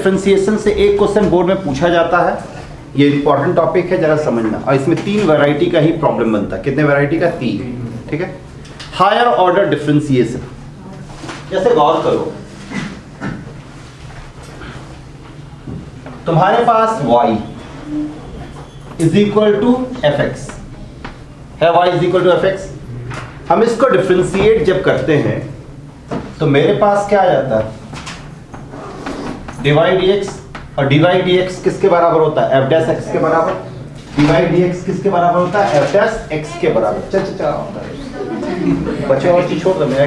Differentiation से एक question board में पूछा जाता है, ये इंपॉर्टेंट टॉपिक है, जरा समझना। और इसमें 3 वैरायटी का ही प्रॉब्लम बनता है। कितने वैरायटी का? 3। ठीक है। हायर ऑर्डर डिफरेंशिएशन, जैसे गौर करो, तुम्हारे पास y is equal to f x है, y is equal to f x. हम इसको डिफरेंशिएट जब करते हैं तो मेरे पास क्या आ जाता है? डिवाइड dx, और डिवाइड dx किसके बराबर होता है? एफ डैश एक्स के बराबर। डिवाइड dx किसके बराबर होता है? एफ डैश एक्स के बराबर। चल बच्चों और चीज छोड़ दो, मेरा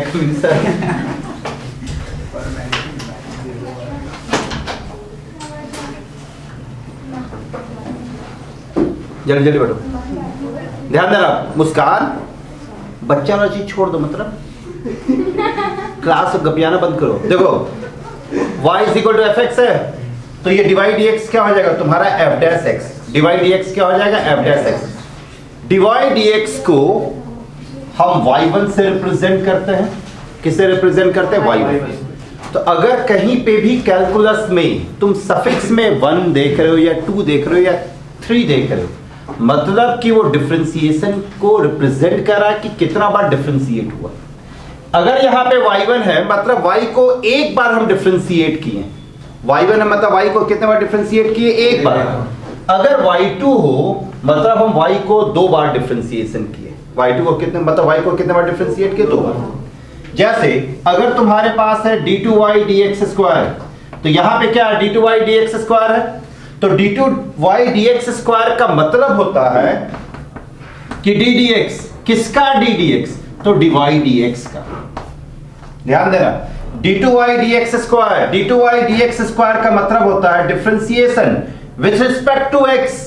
जल्दी जल्दी बैठो, ध्यान देना। मुस्कान, बच्चा वाला चीज छोड़ दो, मतलब क्लास गपियाना बंद करो। देखो y is equal to f x है, तो ये डिवाइड dx क्या हो जाएगा तुम्हारा? F dash x. Divide dx क्या हो जाएगा? F dash x. Divide dx को हम y1 से रिप्रेजेंट करते हैं। किससे रिप्रेजेंट करते हैं? y1। तो अगर कहीं पे भी कैलकुलस में तुम सफिक्स में 1 देख रहे हो या 2 देख रहे हो या 3 देख रहे हो, मतलब कि वो डिफरेंशिएशन को रिप्रेजेंट कर रहा है कि कितना बार डिफरेंशिएट हुआ। अगर यहां पे y1 है, मतलब y को एक बार हम डिफरेंशिएट किए। y1 है मतलब y को कितने बार डिफरेंशिएट किए? एक बार। अगर y2 हो मतलब हम y को 2 बार डिफरेंशिएशन किए। y2 को कितने, मतलब y को कितने बार डिफरेंशिएट किए? 2 बार। जैसे अगर तुम्हारे पास है d2y dx स्क्वायर, तो यहां पे क्या d2y dx स्क्वायर है, तो d2y dx स्क्वायर का मतलब होता है कि d dx किसका? d dx, तो dy dx का। ध्यान देना, d2y dx square, d2y dx square का मतलब होता है differentiation with respect to x।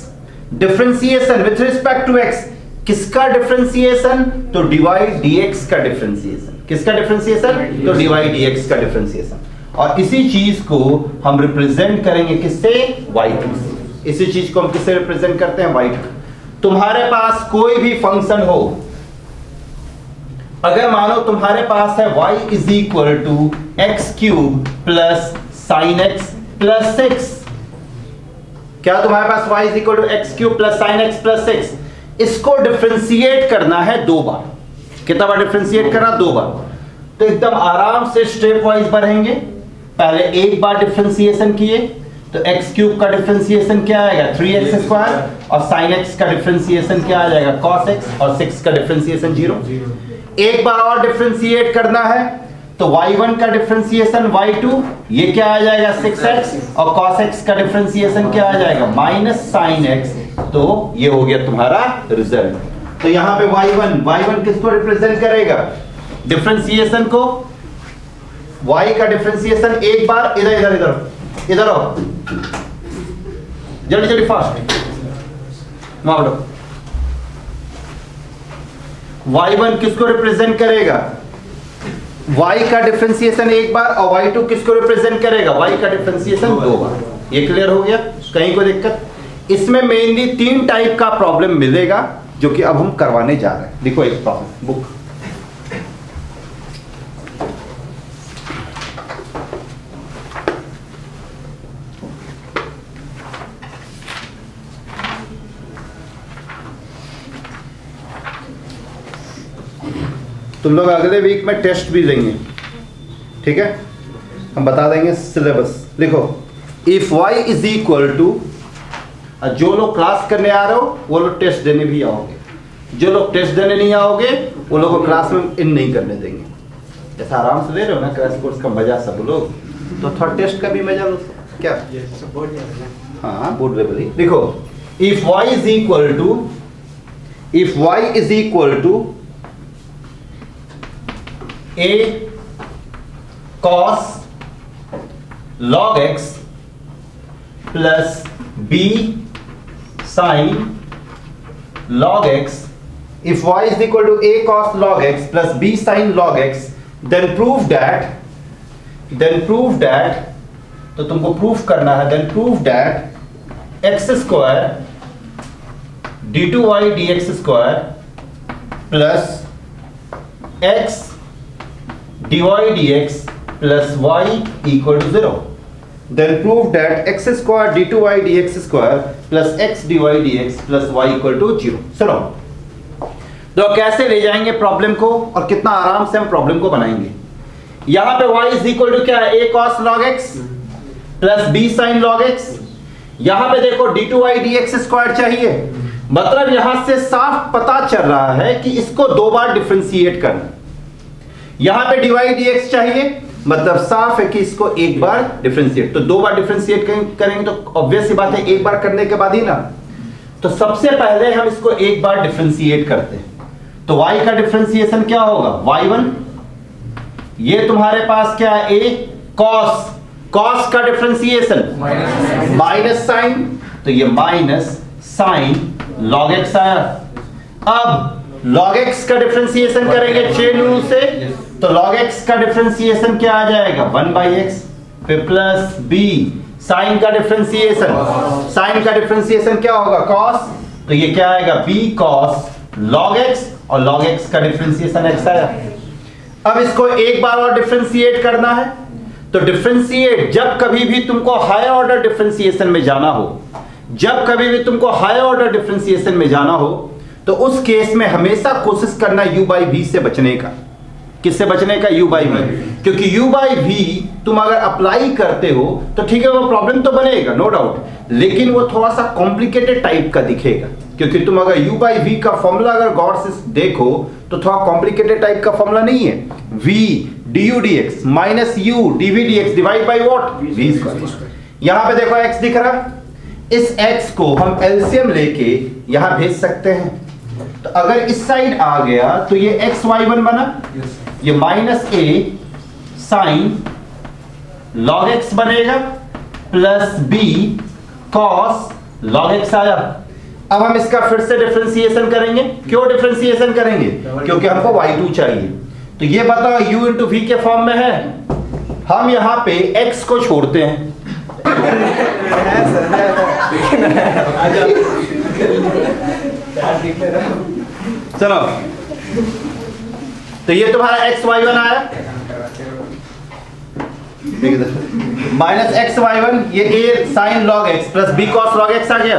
Differentiation with respect to x किसका डिफरेंशिएशन? तो dy dx का डिफरेंशिएशन। किसका डिफरेंशिएशन? तो dy dx का डिफरेंशिएशन। और इसी चीज को हम रिप्रेजेंट करेंगे किससे? y2 से। इसी चीज को हम किससे रिप्रेजेंट करते हैं? y2। तुम्हारे पास कोई भी फंक्शन हो, अगर मानो तुम्हारे पास है y is equal to x cube plus sine x plus 6। क्या तुम्हारे पास y is equal to x cube plus sine x plus 6? इसको डिफरेंशिएट करना है 2 बार। कितना बार डिफरेंशिएट करना? 2 बार। तो एकदम आराम से स्टेप वाइज बढ़ेंगे। पहले एक बार डिफरेंशिएशन किए तो एक्स क्यूब का डिफरेंशिएशन क्या आएगा? 3x स्क्वायर, और साइन एक्स का डिफरेंशिएशन क्या आ जाएगा? cos x, और 6 का डिफरेंशिएशन 0। एक बार और डिफरेंशिएट करना है तो y1 का डिफरेंशिएशन y2, ये क्या आ जाएगा? 6x, और cos x का डिफरेंशिएशन क्या आ जाएगा? Minus sine x। तो ये हो गया तुम्हारा रिजल्ट। तो यहां पे y1 किसको रिप्रेजेंट करेगा? डिफरेंशिएशन को। y का डिफरेंशिएशन एक बार, इधर इधर इधर इधर आओ, जल्दी जल्दी फास्ट वहां बैठो। y1 किसको रिप्रेजेंट करेगा? y का डिफरेंशिएशन एक बार, और y2 किसको रिप्रेजेंट करेगा? y का डिफरेंशिएशन 2 बार। ये क्लियर हो गया? कहीं कोई दिक्कत? इसमें मेनली 3 टाइप का प्रॉब्लम मिलेगा जो कि अब हम करवाने जा रहे हैं। देखो एक प्रॉब्लम बुक, तुम लोग अगले वीक में टेस्ट भी देंगे, ठीक है? हम बता देंगे सिलेबस। लिखो, if y is equal to, जो लोग क्लास करने आ रहे हो वो लोग टेस्ट देने भी आओगे, जो लोग टेस्ट देने नहीं आओगे वो लोग को क्लास में इन नहीं करने देंगे। जैसा आराम से दे रहे हो ना क्रैश कोर्स का मजा सब लोग, तो थोड़ा टेस्ट का भी मजा लो। क्या? हाँ, बोर्ड लेवल ही। देखो, if y is equal to, if y is equal to a cos log x plus b sin log x, if y is equal to a cos log x plus b sin log x, then prove that, तो तुमको proof करना है, then prove that x square d2y dx square plus x dy dx plus y equal to 0। then prove that x square d2y dx square plus x dy dx plus y equal to 0। सुनो, तो कैसे ले जाएंगे problem को और कितना आराम से हम प्रॉब्लम को बनाएंगे। यहां पे y इज इक्वल टू क्या है, a cos log x plus b sin log x। यहां पे देखो d2y dx स्क्वायर चाहिए, मतलब यहां से साफ पता चल रहा है कि इसको दो बार डिफरेंशिएट करना। यहां पे dy dx चाहिए, मतलब साफ है कि इसको एक बार डिफरेंशिएट, तो दो बार डिफरेंशिएट करेंगे तो ऑब्वियस सी बात है एक बार करने के बाद ही ना। तो सबसे पहले हम इसको एक बार डिफरेंशिएट करते हैं, तो y का डिफरेंशिएशन क्या होगा, y1, ये तुम्हारे पास क्या है a cos का डिफरेंशिएशन माइनस साइन, तो ये माइनस साइन log x आया। अब log x का डिफरेंशिएशन करेंगे चेन रूल से, तो log x का डिफरेंशिएशन क्या आ जाएगा, 1/x, फिर प्लस b साइन का डिफरेंशिएशन क्या होगा, cos, तो ये क्या आएगा b cos log x, और log x का डिफरेंशिएशन x आया। अब इसको एक बार और डिफरेंशिएट करना है, तो डिफरेंशिएट जब कभी भी तुमको हायर ऑर्डर डिफरेंशिएशन में जाना हो, तो उस केस में हमेशा कोशिश करना u by v से बचने का। किससे बचने का, u by v, क्योंकि u by v तुम अगर अप्लाई करते हो तो ठीक है वो प्रॉब्लम तो बनेगा नो डाउट, लेकिन वो थोड़ा सा कॉम्प्लिकेटेड टाइप का दिखेगा, क्योंकि तुम अगर u by v का फॉर्मूला अगर गौर से देखो तो थोड़ा कॉम्प्लिकेटेड टाइप का फॉर्मूला नहीं है। v du dx minus u dv dx divide by what, v square. यहां पे देखो x दिख रहा, इस x को हम एलसीएम लेके यहां भेज सकते हैं, तो अगर इस साइड आ गया तो ये x y1 बना, ये minus a sine log x बनेगा plus b cos log x आया। अब हम इसका फिर से डिफरेंशिएशन करेंगे। क्यों डिफरेंशिएशन करेंगे, क्योंकि हमको y2 चाहिए। तो ये बताओ u इंटू v के फॉर्म में है, हम यहां पे x को छोड़ते हैं चलो, तो ये तुम्हारा x y1 आया माइनस एक्स y1, ये a sine log x plus b cos log x आ गया।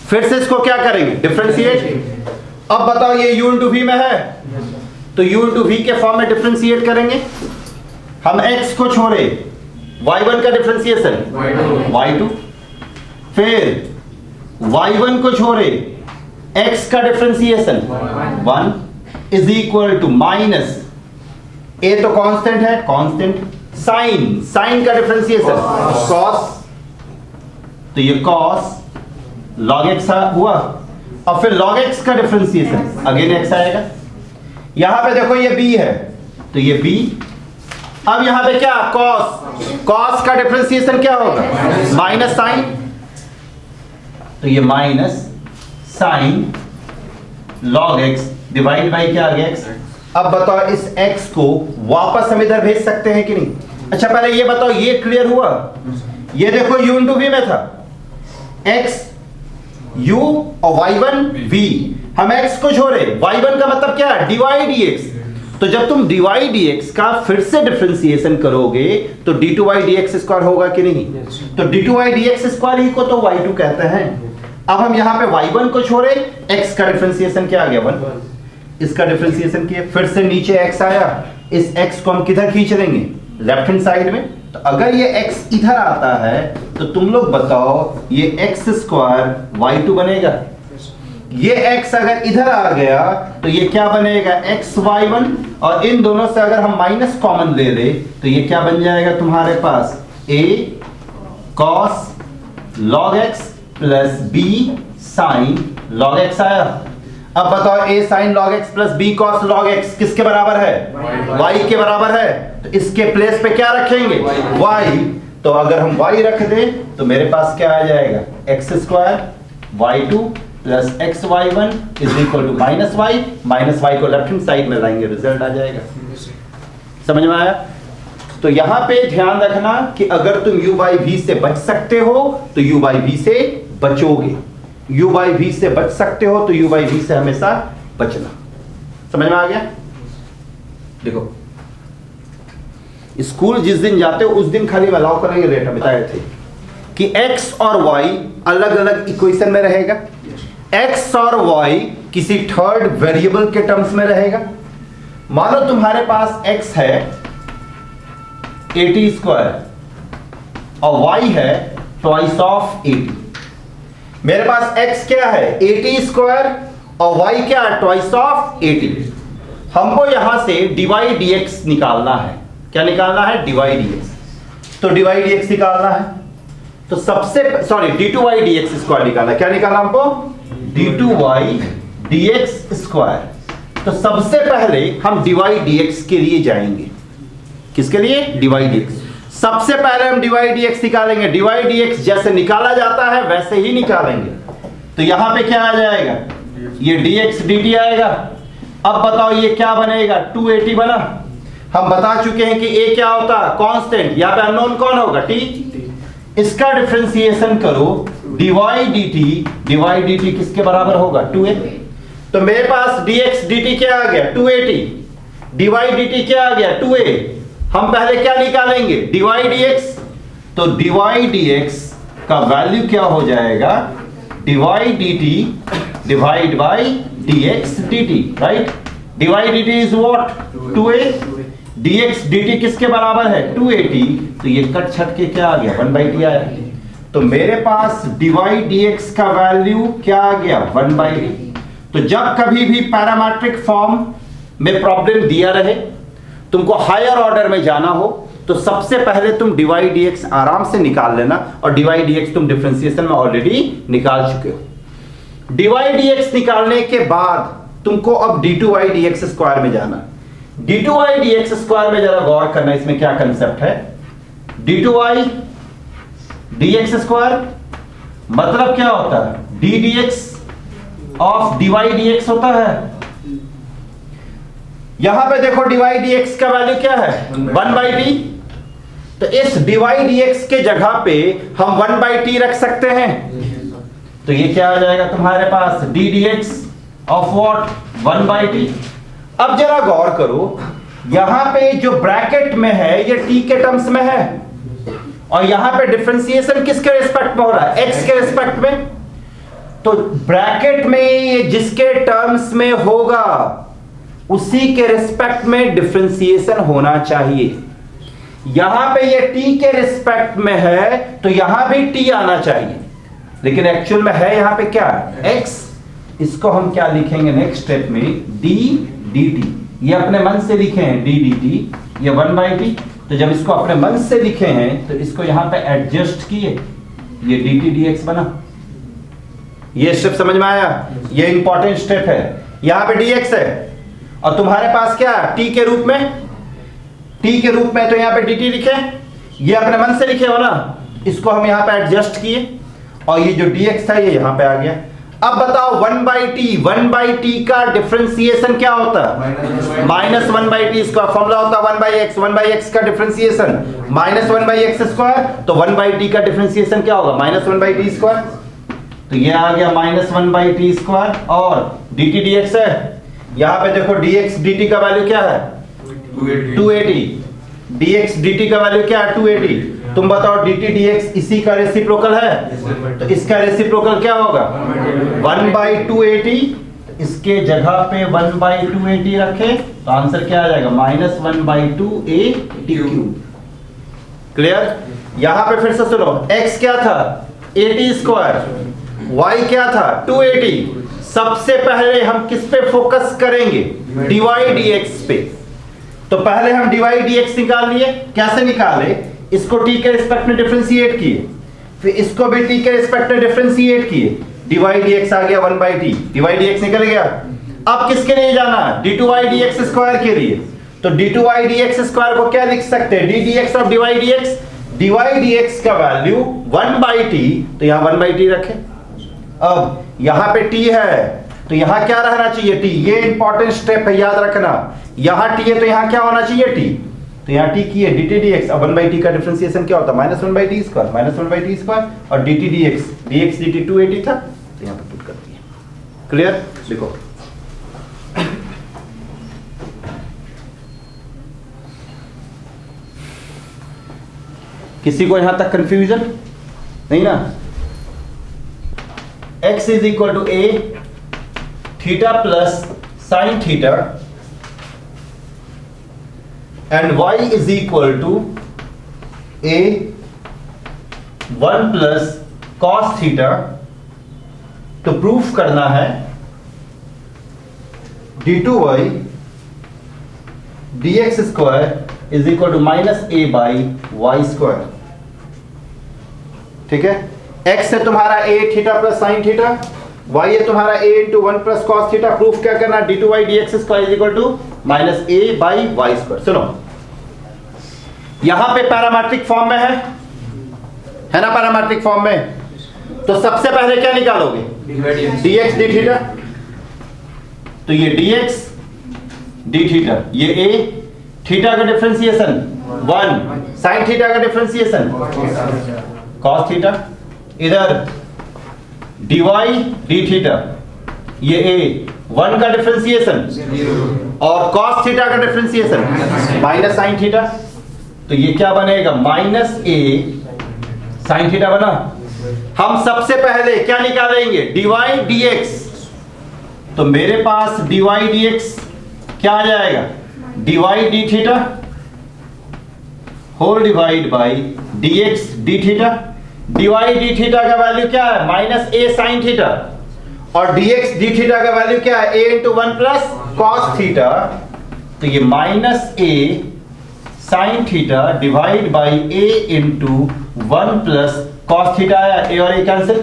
फिर से इसको क्या करेंगे, डिफरेंशिएट। अब बताओ ये u इंटू v में है, तो u इंटू v के फॉर्म में डिफरेंशिएट करेंगे। हम x को छोड़े, y1 का डिफरेंशिएशन y2, फिर y1 को छोड़े x का differentiation 1 is equal to minus a तो कांस्टेंट है, कांस्टेंट साइन का डिफरेंशिएशन cos, तो ये cos log x हुआ, और फिर log x का डिफरेंशिएशन अगेन x आएगा। यहां पे देखो ये b है, तो ये b, अब यहां पे क्या cos का डिफरेंशिएशन क्या होगा, माइनस साइन, तो ये minus sine log x divide by क्या आ गया x। अब बताओ इस x को वापस हम इधर भेज सकते हैं कि नहीं। अच्छा पहले ये बताओ, ये क्लियर हुआ, ये देखो u इंटू v में था x u और y1 v, हम x को छोड़े, y1 का मतलब क्या है, dy dx, तो जब तुम dy dx का फिर से डिफरेंशिएशन करोगे तो d2y dx स्क्वायर होगा कि नहीं, तो d2y dx स्क्वायर ही को तो y2 कहते हैं। अब हम यहां पे y1 को छोड़े, x का डिफरेंशिएशन क्या आ गया 1, इसका डिफरेंशिएशन किया, फिर से नीचे x आया, इस x को हम किधर खींच लेंगे, लेफ्ट हैंड साइड में। तो अगर ये x इधर आता है तो तुम लोग बताओ ये x स्क्वायर y2 बनेगा, ये x अगर इधर आ गया तो ये क्या बनेगा x y1, और इन दोनों से अगर हम माइनस कॉमन ले ले तो ये क्या बन जाएगा तुम्हारे पास a cos log x plus b sin log x आया। अब बताओ a sin log x plus b cos log x किसके बराबर है, y के बराबर है, तो इसके प्लेस पे क्या रखेंगे, y, तो अगर हम y रख दें तो मेरे पास क्या आ जाएगा, x square y2 plus x y1 is equal to minus y को लेफ्ट हैंड साइड में लाएंगे, रिजल्ट आ जाएगा। समझ में आया। तो यहां पे ध्यान रखना कि अगर तुम u by v से बच सकते हो तो u by v से बचोगे, u by v से बच सकते हो तो u by v से हमेशा बचना। समझ में आ गया। देखो स्कूल जिस दिन जाते हो उस दिन खाली अलाउ करेंगे रेट, बताए थे कि x और y अलग अलग इक्वेशन में रहेगा, x और y किसी थर्ड वेरिएबल के टर्म्स में रहेगा। मानो तुम्हारे पास x है 80 स्क्वायर और y है ट्वाइस ऑफ 80। मेरे पास x क्या है 80 स्क्वायर और y क्या है ट्वाइस ऑफ 80। हमको यहां से dy dx निकालना है। क्या निकालना है? dy dx। तो dy dx निकालना है तो सबसे d2y dx स्क्वायर निकालना है। क्या निकालना हमको? d2y dx square. तो सबसे पहले हम dy dx के लिए जाएंगे। किसके लिए? dy dx। सबसे पहले हम dy dx निकालेंगे। dy dx जैसे निकाला जाता है वैसे ही निकालेंगे। तो यहां पे क्या आ जाएगा? ये dx dt आएगा। अब बताओ ये क्या बनेगा? 280 बना। हम बता चुके हैं कि a क्या होता है? कांस्टेंट। यहां पे अननोन कौन होगा? t। इसका डिफरेंशिएशन करो dy dt किसके बराबर होगा? 2a। तो मेरे पास dx dt क्या आ गया? 280। dy dt क्या आ गया? 2a। हम पहले क्या निकालेंगे? dy dx। तो dy dx का वैल्यू क्या हो जाएगा? dy dt divide by dx dt, right? dy dt is what? 2a। dx dt किसके बराबर है? 280। तो ये कट छट के क्या आ गया? 1/t आया। तो मेरे पास dy dx का वैल्यू क्या आ गया? 1/t। तो जब कभी भी पैरामीट्रिक फॉर्म में प्रॉब्लम दिया रहे, तुमको हायर ऑर्डर में जाना हो, तो सबसे पहले तुम dy dx आराम से निकाल लेना। और dy dx तुम डिफरेंशिएशन में ऑलरेडी निकाल चुके हो। dy dx निकालने के बाद तुमको अब d2y dx स्क्वायर में जाना। d2y dx स्क्वायर में जरा गौर करना, इसमें क्या कंसेप्ट है? d2y dx स्क्वायर मतलब क्या होता है? d dx of dy dx होता है। यहां पे देखो dy dx का वैल्यू क्या है? 1/t। तो इस dy dx के जगह पे हम 1/t रख सकते हैं। तो ये क्या आ जाएगा तुम्हारे पास? d dx of what? 1/t। अब जरा गौर करो, यहां पे जो ब्रैकेट में है ये t के टर्म्स में है और यहां पे डिफरेंशिएशन किसके रिस्पेक्ट में हो रहा है? x के रिस्पेक्ट में। तो ब्रैकेट में ये जिसके टर्म्स में होगा उसी के रिस्पेक्ट में डिफरेंशिएशन होना चाहिए। यहां पे ये t के रिस्पेक्ट में है तो यहां भी t आना चाहिए, लेकिन एक्चुअल में है यहां पे क्या? x। इसको हम क्या लिखेंगे नेक्स्ट स्टेप में? d dt। ये अपने मन से लिखे हैं d dt, ये 1/t। तो जब इसको अपने मन से लिखे हैं तो इसको यहां पे एडजस्ट किए, ये dt dx बना। ये स्टेप समझ में आया? ये इंपॉर्टेंट स्टेप है। यहां पे dx है और तुम्हारे पास क्या? t के रूप में। t के रूप में तो यहां पे dt लिखे, ये अपने मन से लिखे हो ना, इसको हम यहां पे एडजस्ट किए और ये जो dx था ये यहां पे आ गया। अब बताओ 1/t का डिफरेंशिएशन क्या होता है? -1/t इसका फॉर्मूला होता है 1/x का डिफरेंशिएशन -1/x स्क्वायर। तो 1/t का डिफरेंशिएशन क्या होगा? -1/t square. तो ये आ गया -1/t स्क्वायर और dt dx है। यहां पे देखो dx dt का वैल्यू क्या है? 280। dx dt का वैल्यू क्या है? 280। तुम बताओ dt dx इसी का रेसिप्रोकल है, तो इसका रेसिप्रोकल क्या होगा? 1/280। इसके जगह पे 1/280 रखे तो आंसर क्या आ जाएगा? -1/2a/t³। क्लियर? यहां पे फिर से सुनो, x क्या था? 80 स्क्वायर, y क्या था? 280। सबसे पहले हम किस पे फोकस करेंगे? dy dx पे। तो पहले हम dy dx निकाल लिए। कैसे निकाले? इसको t के रिस्पेक्ट में डिफरेंशिएट किए, फिर इसको भी t के रिस्पेक्ट में डिफरेंशिएट किए, dy dx आ गया 1/t। dy dx निकल गया। अब किसके लिए जाना? d2y dx स्क्वायर के लिए। तो d2y dx स्क्वायर को क्या लिख सकते हैं? d dx of dy dx। dy dx का वैल्यू 1/t, तो यहां 1/t रखें। अब यहां पे t है तो यहां क्या रहना चाहिए? t। ये इंपॉर्टेंट स्टेप है, याद रखना। यहां t है तो यहां क्या होना चाहिए? t। तो यहां t की है dt dx। अब 1/t का डिफरेंशिएशन क्या होता है? -1/t स्क्वायर और dt dx dt 280 था, तो यहां पे पुट कर दिए। क्लियर? देखो किसी को यहां तक कंफ्यूजन नहीं ना? x is equal to a theta plus sine theta and y is equal to a 1 plus cos theta. तो प्रूफ करना है d2y dx square is equal to minus a by y square. ठीक है, x है तुम्हारा a theta plus sine theta, y है तुम्हारा a into 1 plus cos theta. Proof क्या करना? d2y dx square is equal to minus a by y square. सुनो, यहां पे पैरामेट्रिक फॉर्म में है ना? पैरामेट्रिक फॉर्म में तो सबसे पहले क्या निकालोगे? dx d theta. तो ये dx d थीटा, ये a थीटा का डिफरेंशिएशन 1, साइन थीटा का डिफरेंशिएशन cos थीटा, इधर dy d थीटा, ये a 1 का डिफरेंशिएशन और cos थीटा का डिफरेंशिएशन माइनस साइन थीटा। तो ये क्या बनेगा? माइनस a साइन थीटा बना। हम सबसे पहले क्या निकालेंगे? dy dx। तो मेरे पास dy dx क्या आ जाएगा? dy d theta whole divide by dx d theta. dy d theta का वैल्यू क्या है? माइनस a साइन थीटा, और dx d थीटा का वैल्यू क्या है? a into 1 plus cos theta. तो ये minus a sine theta divide by a into 1 plus cos theta आया, a और a कैंसिल।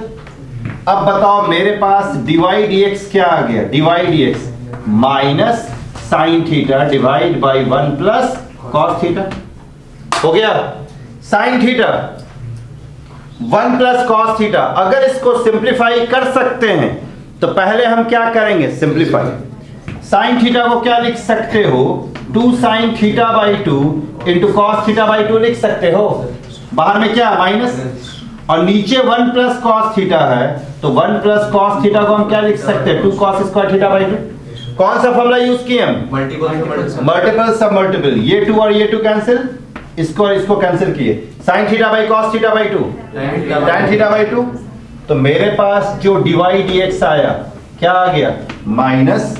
अब बताओ मेरे पास dy dx क्या आ गया? dy dx minus sign theta divide by 1 plus cos theta हो गया। Sine theta 1 plus cos theta. अगर इसको सिंप्लीफाई कर सकते हैं तो पहले हम क्या करेंगे? सिंप्लीफाई। साइन थीटा को क्या लिख सकते हो? 2 sine theta by 2 into cos theta by 2 लिख सकते हो। बाहर में क्या? माइनस, और नीचे 1 प्लस कॉस थीटा है, तो 1 प्लस कॉस थीटा को हम क्या लिख सकते हैं? 2 कॉस स्क्वायर थीटा बाई 2। कौन सा फॉर्मूला यूज किए हम? मल्टीपल सब मल्टीपल। ये 2 और ये 2 कैंसिल, इसको और इसको कैंसिल किए। Sine theta by cos theta by 2 tan theta by 2। तो मेरे पास जो dy dx आया क्या आ गया? Minus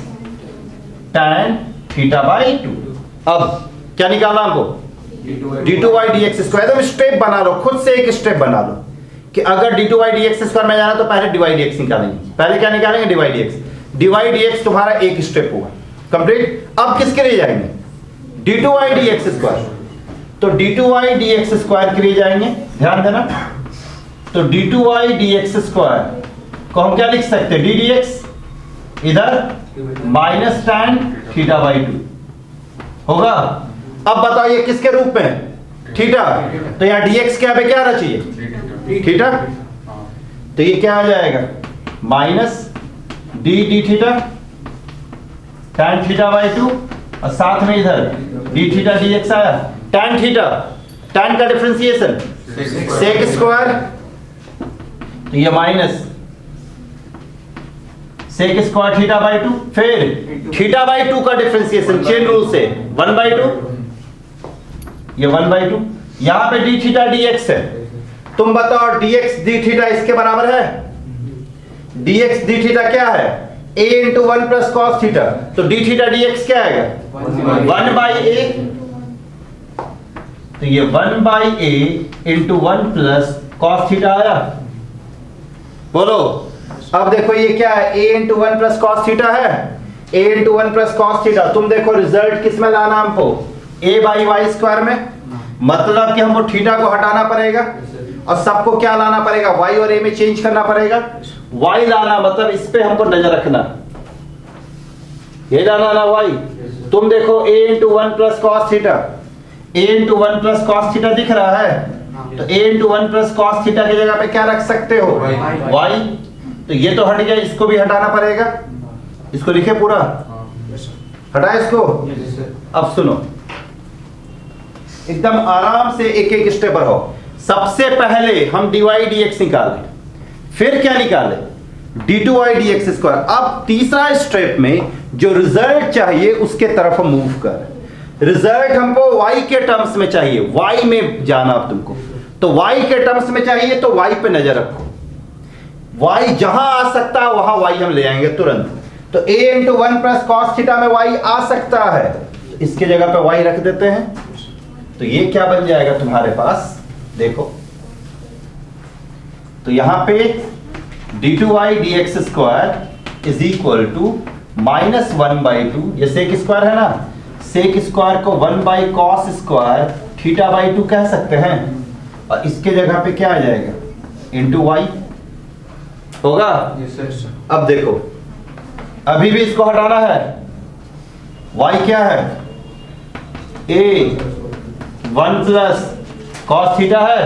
tan theta by 2। अब क्या निकालना हमको? d2y dx square. तो स्टेप बना लो, खुद से एक स्टेप बना लो कि अगर d2y dx स्क्वायर में जाना तो पहले dy dx निकालेंगे। पहले क्या निकालेंगे? dy dx। dy dx तुम्हारा एक स्टेप होगा कंप्लीट। अब किसके लिए जाएंगे? d2y dx square. तो d2y dx स्क्वायर के लिए जाएंगे, ध्यान देना। तो d2y dx स्क्वायर को हम क्या लिख सकते हैं? d dx इधर माइनस tan थीटा बाई 2 होगा। अब बताओ ये किसके रूप में? थीटा। तो यहां dx क्या पे क्या आना चाहिए? थीटा। तो ये क्या आ जाएगा? Minus d d theta tan theta by 2, और साथ में इधर d थीटा dx आया। tan थीटा, tan का डिफरेंशिएशन sec स्क्वायर, तो ये minus sec square theta by 2, फिर थीटा बाई 2 का डिफरेंशिएशन चेन रूल से 1 बाई 2, ये 1 बाई 2। यहां पे d थीटा dx है। तुम बताओ dx d थीटा इसके बराबर है? dx d थीटा क्या है? a into 1 plus cos theta. तो d थीटा dx क्या आएगा? 1 बाई a। तो ये 1 by a into 1 plus cos theta आया। बोलो अब देखो ये क्या है? a into 1 plus cos theta है। a into 1 plus cos theta. तुम देखो रिजल्ट किस में लाना हमको? a बाई वाई स्क्वायर में। मतलब कि हमको थीटा को हटाना पड़ेगा और सबको क्या लाना पड़ेगा? y और a में चेंज करना पड़ेगा। y लाना मतलब इस पे हमको नजर रखना, ये लाना ना y। तुम देखो a into 1 plus cos theta, a into 1 plus cos theta दिख रहा है। तो a into 1 plus cos theta की जगह पे क्या रख सकते हो? y। तो ये तो हट गया, इसको भी हटाना पड़ेगा। इसको लिखे पूरा, हटा इसको। अब सुनो, एकदम आराम से एक एक स्टेप पर हो। सबसे पहले हम dy dx निकालें, फिर क्या निकाले? d2y dx square. अब तीसरा स्टेप में जो रिजल्ट चाहिए उसके तरफ मूव कर। रिजल्ट हमको y के टर्म्स में चाहिए, y में जाना अब तुमको। तो y के टर्म्स में चाहिए तो y पे नजर रखो, y जहां आ सकता है वहां y हम ले आएंगे तुरंत। तो a into 1 plus cos theta में y आ सकता है, तो इसके जगह पे y रख देते हैं। तो ये क्या बन जाएगा तुम्हारे पास, देखो तो यहां पे d2y dx square is equal to minus 1/2, ये सेक स्क्वायर है ना, सेक स्क्वायर को 1 कॉस स्क्वायर थीटा बाई 2 कह सकते हैं, और इसके जगह पे क्या आ जाएगा, इंटू y होगा। अब देखो अभी भी इसको हटाना है, y क्या है, a 1 प्लस कॉस थीटा है,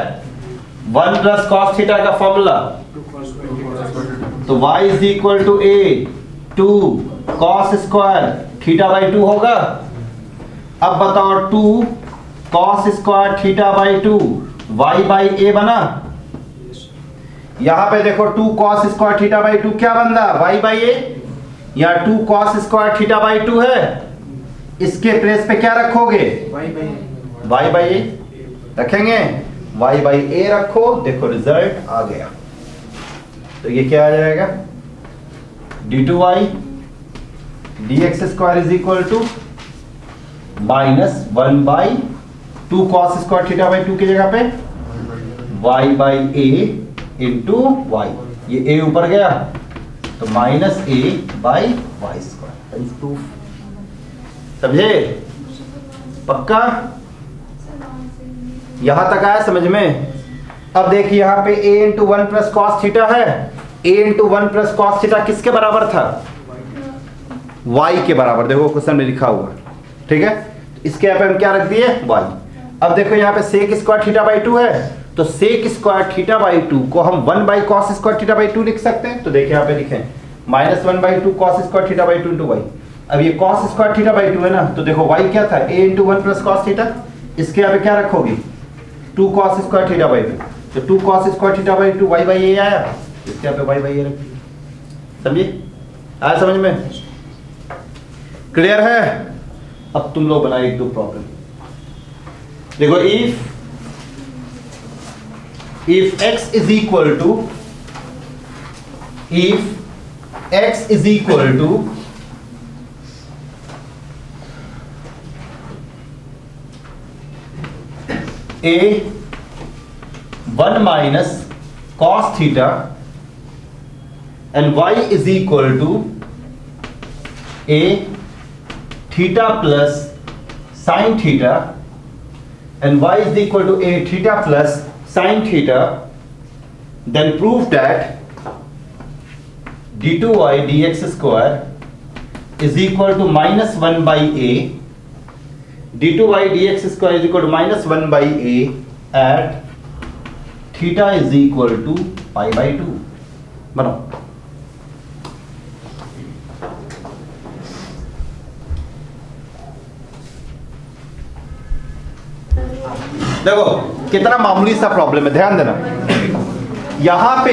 1 प्लस कॉस थीटा का फॉर्मूला, तो y is equal to a 2 cos square theta by 2 होगा। अब बताओ 2 cos square theta by 2 y by a बना। यहां पे देखो 2 कॉस स्क्वायर थीटा बाई 2 क्या बन रहा, y बाई a, या 2 कॉस स्क्वायर थीटा बाई 2 है, इसके प्लेस पे क्या रखोगे, y बाई a रखेंगे, y बाई a रखो, देखो रिजल्ट आ गया। तो ये क्या आ जाएगा, d2y dx square is equal to minus 1/2 cos square theta by 2 की जगह पे y by a into y, ये a ऊपर गया तो minus a by y square, proof समझे, पक्का यहां तक आया समझ में। अब देखिए यहां पे a into 1 plus cos theta है, a into 1 plus cos theta किसके बराबर था, y के बराबर, देखो क्वेश्चन में लिखा हुआ, ठीक है। इसके यहाँ पे हम क्या रख दिए, y। अब देखो यहाँ पे सेक स्क्वायर थीटा बाई 2 है, तो सेक स्क्वायर थीटा बाई 2 को हम 1 by cos square theta by 2 लिख सकते हैं। तो देखिए यहाँ पे लिखें minus 1/2 cos square theta by 2 into y. अब ये कॉस स्क्वायर थीटा बाई 2 है ना, तो देखो y क्या था, a into 1 plus cos theta, इसके यहाँ पे क्या रखोगे, 2 कॉस स्क्वायर थीटा बाई 2, तो 2 cos square theta by 2 y by a आया, इसके यहाँ पे y बाई a रख, समझिए, आया समझ में, क्लियर है। अब तुम लोग बनाए 1-2 प्रॉब्लम, देखो if x is equal to a 1 minus cos theta and y is equal to a theta plus sin theta and y is equal to a theta plus sin theta, then prove that d2y dx square is equal to minus 1 by a, d2y dx square is equal to minus 1 by a at theta is equal to pi by 2। बनाओ, देखो कितना मामूली सा problem है, ध्यान देना। यहां पे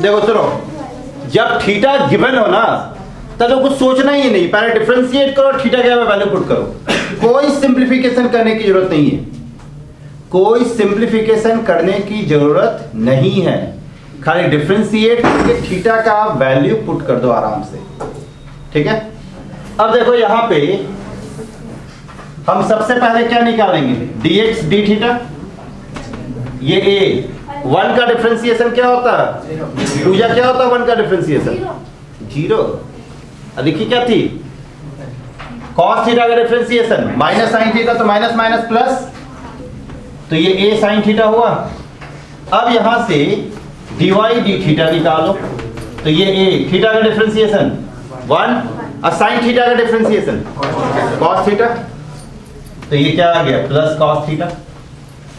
देखो चलो, जब थीटा गिवन हो ना तब तो कुछ सोचना ही नहीं, पहले डिफरेंशिएट करो, थीटा क्या वैल्यू पुट करो, कोई सिंप्लीफिकेशन करने की जरूरत नहीं है, कोई सिंप्लीफिकेशन करने की जरूरत नहीं है, खाली डिफरेंशिएट करके थीटा का वैल्यू पुट कर दो आराम से, ठीक है। अब देखो यहां पे हम सबसे पहले क्या निकालेंगे, dx d थीटा, ये a 1 का डिफरेंशिएशन क्या होता है, पूजा क्या होता है 1 का डिफरेंशिएशन, 0। देखिए क्या थी, cos थीटा का डिफरेंशिएशन माइनस sin थीटा, तो माइनस माइनस प्लस, तो ये a sin थीटा हुआ। अब यहां से dy d थीटा निकालो, तो ये a थीटा का डिफरेंशिएशन 1 और sin थीटा का डिफरेंशिएशन cos थीटा, तो ये क्या आ गया प्लस cos थीटा।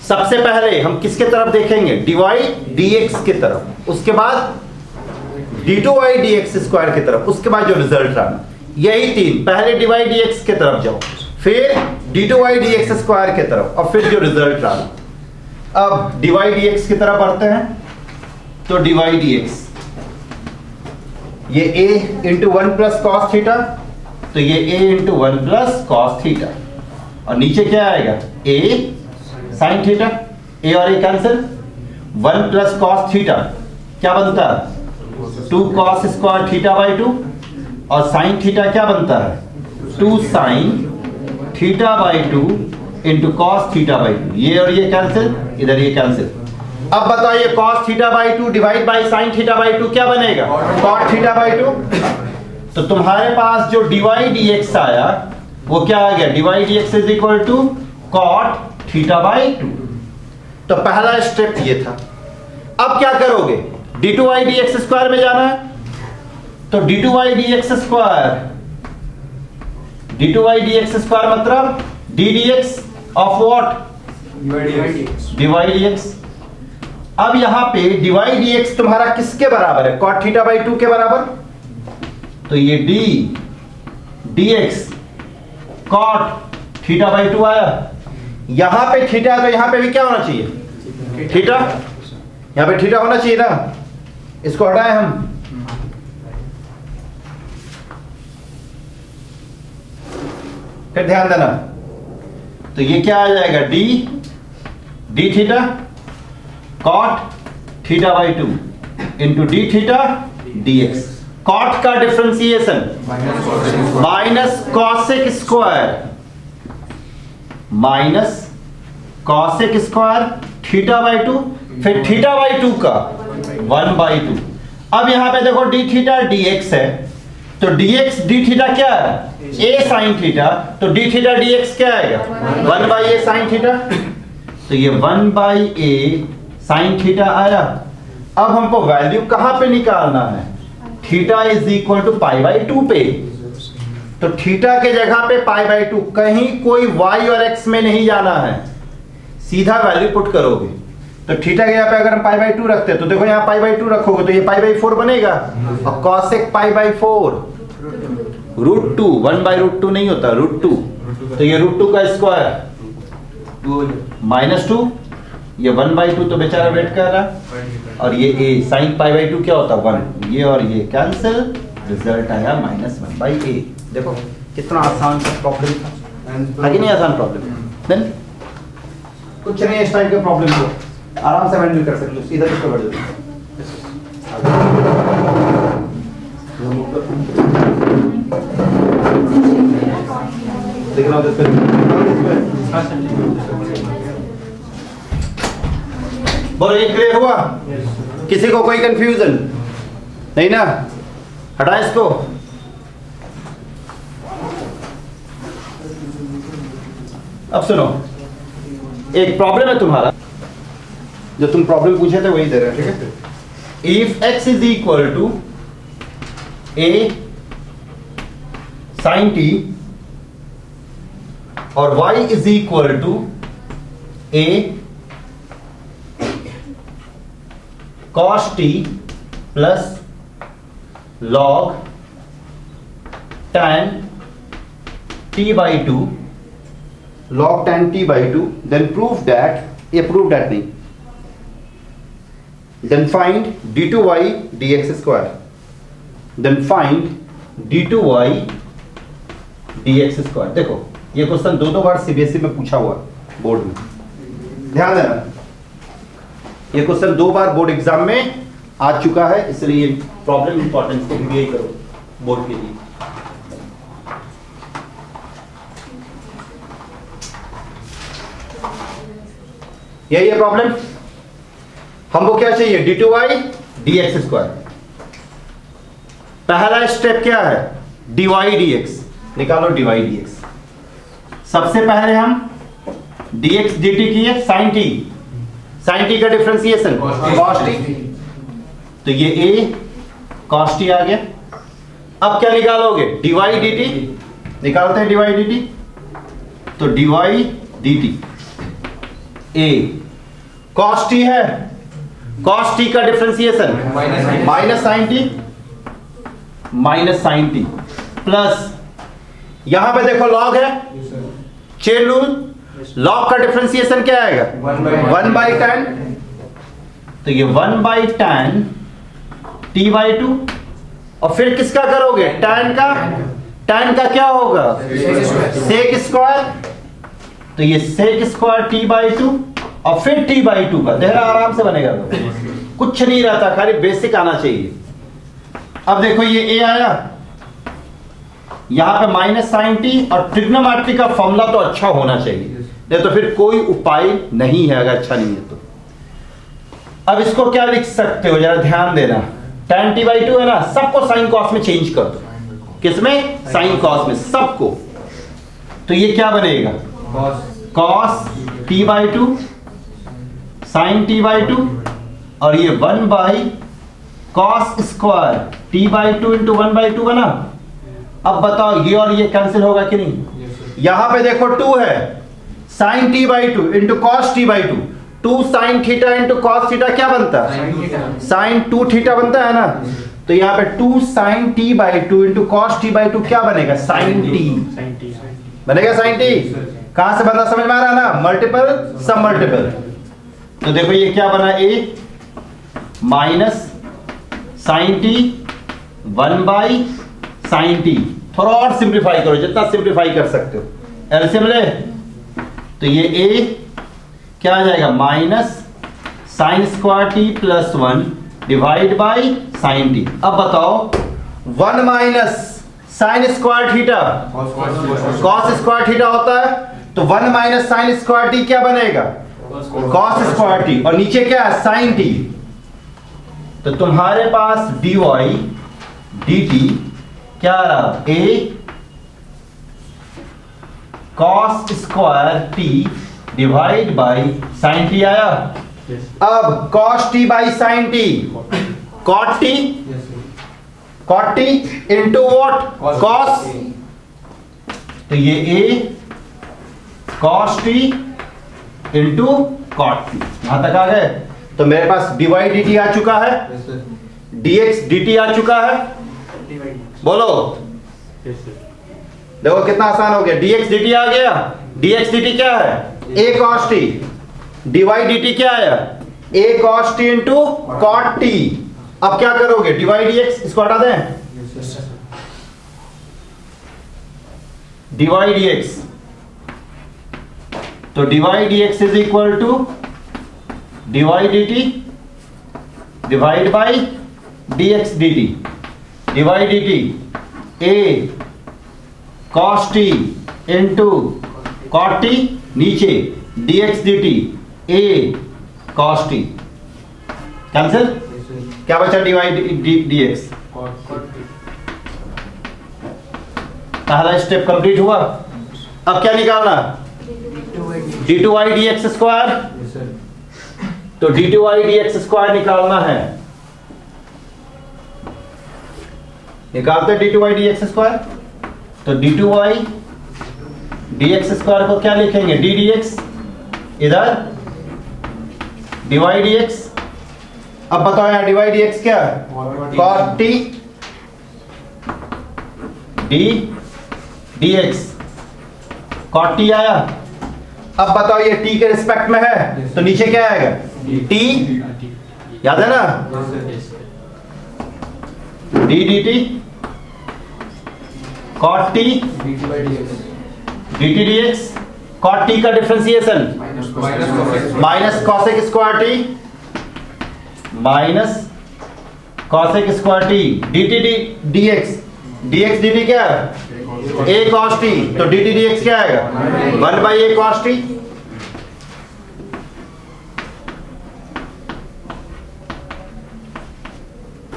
सबसे पहले हम किसके तरफ देखेंगे, dy dx के तरफ, उसके बाद d2y dx स्क्वायर की तरफ, उसके बाद जो रिजल्ट आना, यही तीन, पहले dy dx के तरफ जाओ, फिर d2y dx स्क्वायर के तरफ, और फिर जो रिजल्ट आना। अब dy dx की तरफ बढ़ते हैं, तो dy dx ये a into 1 plus cos theta, तो ये a into 1 plus cos theta, और नीचे क्या आएगा a साइन थीटा, a और a cancel, 1 plus cos theta क्या बनता है 2 कॉस स्क्वायर थीटा बाई 2 और साइन थीटा क्या बनता है 2 sine theta by 2 into cos theta by 2। ये और ये कैंसिल, इधर ये कैंसिल। अब बताइए cos theta by 2 divide by sine theta by 2 क्या बनेगा cot थीटा बाई 2। तो तुम्हारे पास जो dy dx आया वो क्या आ गया dy dx is equal to cot theta by 2। तो पहला स्टेप ये था। अब क्या करोगे d2y dx स्क्वायर में जाना है, तो d2y dx स्क्वायर मतलब d dx of what dy dx। अब यहां पे dy dx तुम्हारा किसके बराबर है cot थीटा बाई 2 के बराबर, तो ये d dx cot theta by 2 आया। यहां पे थीटा है तो यहां पे भी क्या होना चाहिए थीटा, यहां पे थीटा होना चाहिए ना, इसको हटाएं हम। फिर ध्यान देना, तो ये क्या आ जाएगा d theta cot theta by 2 into D theta dx। cot का differentiation minus cosec square theta by 2, फिर थीटा बाई 2 का 1 बाई 2। अब यहां पे देखो डी थीटा dx है, तो dx डी थीटा क्या है a साइन थीटा, तो डी थीटा dx क्या आएगा 1 बाई a साइन थीटा। तो ये 1 बाई a साइन थीटा आया। अब हमको वैल्यू कहां पे निकालना है theta is equal to pi by 2 पे, तो थीटा के जगह पे पाई बाई 2, कहीं कोई y और x में नहीं जाना है, सीधा वैल्यू पुट करोगे। तो थीटा के यहाँ पे अगर हम पाई बाई 2 रखते हैं तो देखो यहाँ पाई बाई 2 रखोगे तो ये पाई बाई 4 बनेगा, और cosec pi by 4 root 2, 1 by root 2 नहीं होता रूट 2, तो ये रूट 2 का स्क्वायर माइनस 2, ये 1 बाई 2 तो बेचारा वेट कर रहा, और ये a साइन पाई बाई 2 क्या होता 1, ये और ये कैंसिल, रिजल्ट आया -1 बाई a। देखो कितना आसान सा प्रॉब्लम था, आगे नहीं आसान प्रॉब्लम, देन कुछ नहीं इस टाइप के प्रॉब्लम को आराम से हैंडल कर सकते हो। सीधा इसको बढ़ जाओ, देखना बोलो ये क्लियर हुआ, किसी को कोई कंफ्यूजन नहीं ना, हटा इसको। अब सुनो, एक प्रॉब्लम है तुम्हारा, जो तुम प्रॉब्लम पूछे थे वही दे रहे हैं, ठीक है। If x is equal to a sine t और y is equal to a cos t plus log tan t by 2, log tan t by 2, then prove that, ये prove that नहीं, then find d2y dx square, then find d2y dx square। देखो ये question दो बार CBSE में पूछा हुआ board में, ध्यान देना, ये क्वेश्चन 2 बार बोर्ड एग्जाम में आ चुका है, इसलिए प्रॉब्लम इंपॉर्टेंस को भी यही करो बोर्ड के लिए। यही है प्रॉब्लम, हमको क्या चाहिए d2y dx स्क्वायर। पहला स्टेप क्या है dy dx, निकालो dy dx। सबसे पहले हम dx dt किए sin t का डिफरेंशिएशन cos t, तो ये a cos t आ गया। अब क्या निकालोगे dy dt, निकालते हैं dy dt, तो dy dt a cos t है, cos t का differentiation minus sine t plus यहां पे देखो log है, चेन रूल, log का डिफरेंशिएशन क्या आएगा 1 बाई tan, तो ये 1 बाई tan t बाई 2, और फिर किसका करोगे tan का क्या होगा sec स्क्वायर, तो ये sec स्क्वायर t बाई 2 और फिर t/2 का, देखना आराम से बनेगा। तो कुछ नहीं रहता, खाली बेसिक आना चाहिए। अब देखो ये a आया, यहां पे माइनस साइन टी, और ट्रिग्नोमेट्री का फॉर्मूला तो अच्छा होना चाहिए, नहीं तो फिर कोई उपाय नहीं है अगर अच्छा नहीं है तो। अब इसको क्या लिख सकते हो, जरा ध्यान देना। tan t/2 है ना, सबको साइन कॉस में चेंज कर दो। किसमें? साइन कॉस में, सबको। तो ये क्या बनेगा? cos t/2 sin t/2, और ये 1 cos स्क्वायर t/2 इंटू 1/2 बना। अब बताओ ये और ये कैंसिल होगा कि नहीं? यहां पे देखो 2 है, sin t/2 into cos t/2, 2 sin theta into cos theta क्या बनता है? sin 2 थीटा बनता है ना। तो यहां पे 2 sin t/2 into cos t/2 क्या बनेगा? sin t बनेगा। sin t कहां से बना, समझ में आ रहा है ना? मल्टीपल सब मल्टीपल। तो देखो ये क्या बना, a minus sin t 1/sin t। थोड़ा और सिंप्लीफाई करो, जितना सिंप्लीफाई कर सकते हो। एलसीएम ले, तो ये a क्या आ जाएगा? Minus sine square t plus 1 divide by sine t। अब बताओ 1 minus sine square theta cos square theta होता है, तो 1 माइनस साइन स्क्वायर t क्या बनेगा? कॉस स्क्वायर t, और नीचे क्या है? Sine t। तो तुम्हारे पास dy dt क्या रहा? a cos square t divide by sine t आया। अब cos t बाई sine t, cot t into what? cos। तो ये a cos t into cot t, यहां तक आ गए। तो मेरे पास dy dt आ चुका है, dx dt आ चुका है। बोलो, देखो कितना आसान हो गया। dx dt आ गया, dx dt क्या है? a cos t, dy dt क्या आया? a cos t into cot t। अब क्या करोगे? dy dx, इसको हटा दें, dy dx, तो dy dx is equal to dy dt divide by dx dt, dy dt a cos t into cot t, नीचे dx dt a cos t, cancel. क्या बचा? dy dx। पहला step complete हुआ। अब क्या निकालना? d2y dx square, तो d2y dx square निकालना है। निकालते d2y dx स्क्वायर, तो d2y dx स्क्वायर को क्या लिखेंगे? d dx, इधर dy dx। अब बताओ यार dy dx क्या है? cot t d dx, cot t आया। अब बताओ ये t के रिस्पेक्ट में है, तो नीचे क्या आएगा? t, याद है ना? d dt cot t dt dx, cot t का differentiation minus cosec square t minus cosec square t dt dx, dx dt क्या है? a cos t, तो dt dx क्या आएगा? 1/a cos t।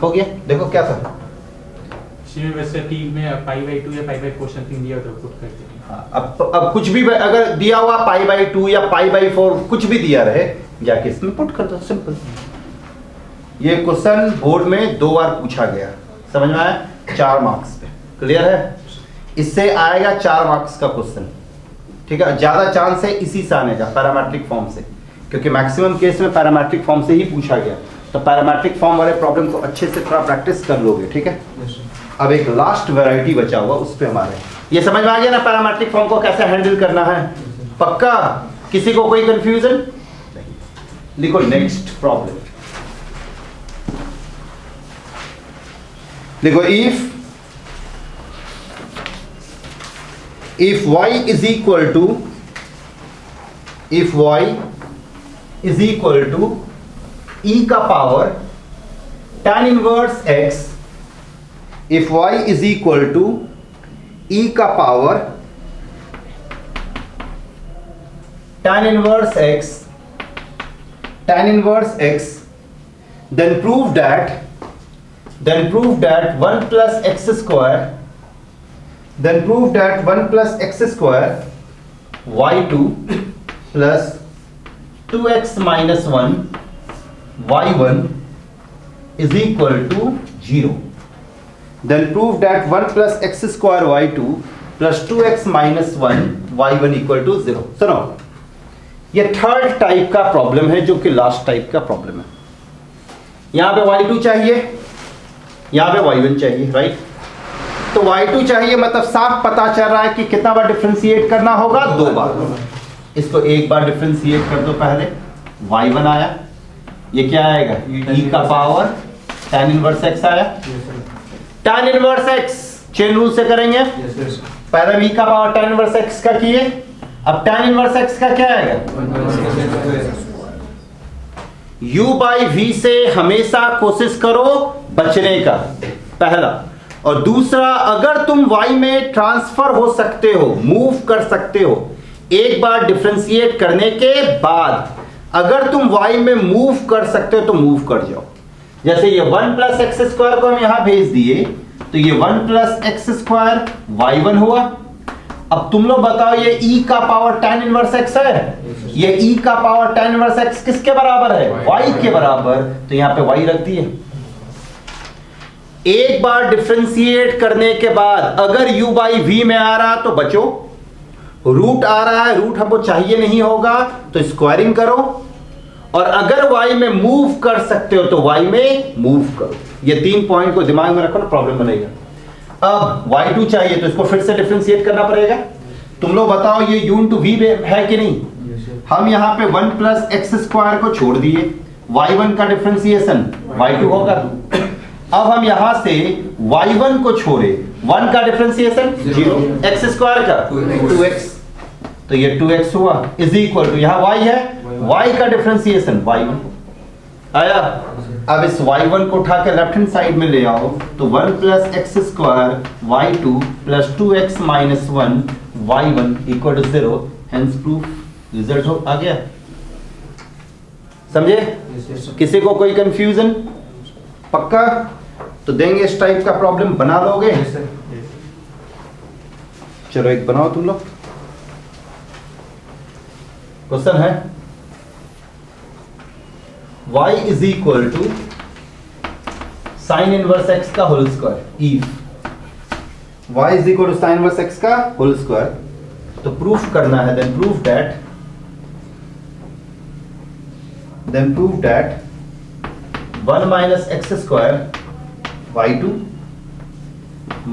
हो गया। देखो क्या था, वैसे t में π/2 या π/4 समथिंग दिया तो पुट करते हैं। अब कुछ भी अगर दिया हुआ π/2 या π/4 कुछ भी दिया रहे, जाके इसमें पुट कर दो, सिंपल। ये क्वेश्चन बोर्ड में 2 बार पूछा गया, समझ में आया? 4 मार्क्स पे, क्लियर है? इससे आएगा 4 मार्क्स का क्वेश्चन, ठीक है? ज्यादा चांस है इसी से आने का, पैरामेट्रिक फॉर्म से, क्योंकि मैक्सिमम केस में पैरामेट्रिक फॉर्म से ही पूछा गया। तो पैरामेट्रिक फॉर्म वाले प्रॉब्लम को अच्छे से थोड़ा प्रैक्टिस कर लोगे, ठीक है? अब एक लास्ट वैरायटी बचा हुआ, उस पे हमारे ये समझ में आ गया ना, पैरामेट्रिक फॉर्म को कैसे हैंडल करना है? पक्का? किसी को कोई कंफ्यूजन नहीं? लिखो नेक्स्ट प्रॉब्लम। देखो, if y is equal to, if y is equal to e का power tan inverse x, if y is equal to e का power tan inverse x, then prove that 1 plus x square, then prove that 1 plus x square y2 plus 2x minus 1 y1 is equal to 0. Then prove that 1 plus x square y2 plus 2x minus 1 y1 equal to 0. सुनो, ये third type का problem है जो कि last type का problem है. यहां पे y2 चाहिए, यहां पे y1 चाहिए, राइट? तो y2 चाहिए मतलब साफ पता चल रहा है कि कितना बार डिफरेंशिएट करना होगा, 2 बार. इसको एक बार डिफरेंशिएट कर दो पहले, y1 आया, ये क्या आएगा, e का पावर tan इनवर्स x आया. tan inverse x chain rule से करेंगे, पहले e का पावर tan इनवर्स x का किए, अब tan इनवर्स x का क्या आएगा, u बाई v से हमेशा कोशिश करो बचने का, पहला. और दूसरा, अगर तुम y में ट्रांसफर हो सकते हो, मूव कर सकते हो, एक बार डिफरेंशिएट करने के बाद अगर तुम y में मूव कर सकते हो तो मूव कर जाओ. जैसे ये 1 प्लस एक्स स्क्वायर को हम यहां भेज दिए तो ये 1 प्लस एक्स स्क्वायर y1 हुआ. अब तुम लोग बताओ, ये e का पावर tan इनवर्स x है, ये e का पावर tan इनवर्स x किसके बराबर है, y के बराबर. तो यहां पे y रख दिए. एक बार डिफरेंशिएट करने के बाद अगर u बाई v में आ रहा तो बचो, रूट आ रहा है, रूट हमको चाहिए नहीं होगा तो स्क्वायरिंग करो, और अगर y में मूव कर सकते हो तो y में मूव करो. ये 3 पॉइंट को दिमाग में रखो ना, प्रॉब्लम बनेगा. अब y2 चाहिए तो इसको फिर से डिफरेंशिएट करना पड़ेगा. तुम लोग बताओ ये u इंटू v है कि नहीं. हम यहां पे 1 प्लस एक्स स्क्वायर को छोड़ दिए, y1 का डिफरेंशिएशन y2 होगा. अब हम यहां से y1 को छोड़े, 1 का डिफरेंशिएशन 0, एक्स स्क्वायर का 2x, तो ये 2x हुआ इज इक्वल टू, यहां y है, y का डिफरेंशिएशन y1 आया. अब इस y1 को उठा के लेफ्ट हैंड साइड में ले आओ तो 1 plus x square y2 plus 2x minus 1 y1 equal to 0. Hence proof, result हो आ गया. समझे? किसी को कोई कंफ्यूजन? पक्का? तो देंगे इस टाइप का प्रॉब्लम, बना लोगे? चलो एक बनाओ तुम लोग. क्वेश्चन है y is equal to sine inverse x का whole square. If y is equal to sine inverse x का होल स्क्वायर, तो प्रूफ करना है. Then proof that 1 minus x square y2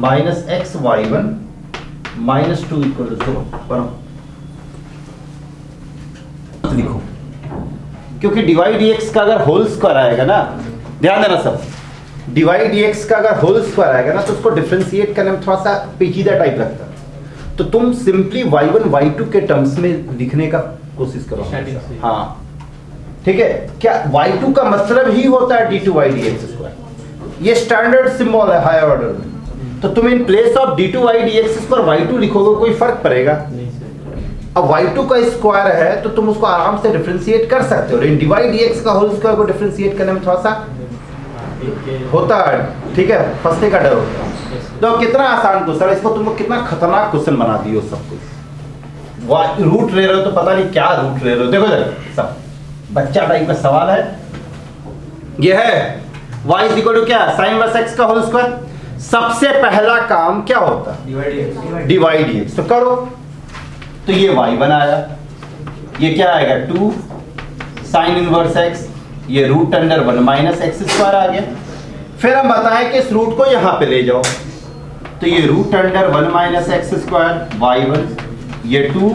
minus x y1 minus 2 equal to 0. बनो लिखो, क्योंकि divide dx का अगर होल स्क्वायर आएगा ना, ध्यान देना सब, डिवाइड dx का अगर होल स्क्वायर आएगा ना तो उसको डिफरेंशिएट करने में थोड़ा सा पेचीदा टाइप लगता है. तो तुम सिंपली y1 y2 के टर्म्स में लिखने का कोशिश करो. हाँ ठीक है. क्या y2 का मतलब ही होता है d2y dx स्क्वायर, ये स्टैंडर्ड सिंबल है हायर ऑर्डर में. तो तुम in place of d2y dx square y2 लिखोगे, कोई फर्क पड़ेगा? अब y2 का स्क्वायर है तो तुम उसको आराम से डिफरेंशिएट कर सकते हो, लेकिन डिवाइड dx का होल स्क्वायर को डिफरेंशिएट करने में थोड़ा सा होता है. ठीक है, फंसने का डर होता है. तो कितना आसान क्वेश्चन है, इसको तुम लोग कितना खतरनाक क्वेश्चन बना दिए हो. सब कुछ रूट ले रहे हो तो पता नहीं क्या रूट ले रहे हो. देखो जरा, सब बच्चा टाइप का सवाल है. ये है y इज इक्वल टू क्या, साइन इनवर्स x का होल स्क्वायर. सबसे पहला काम क्या होता है, डिवाइड dx. तो करो, तो ये y1 आया, ये क्या आएगा 2 साइन इनवर्स x, ये root under 1 minus x square आ गया. फिर हम बताएं कि इस रूट को यहां पे ले जाओ, तो ये root under 1 minus x square y1, ये 2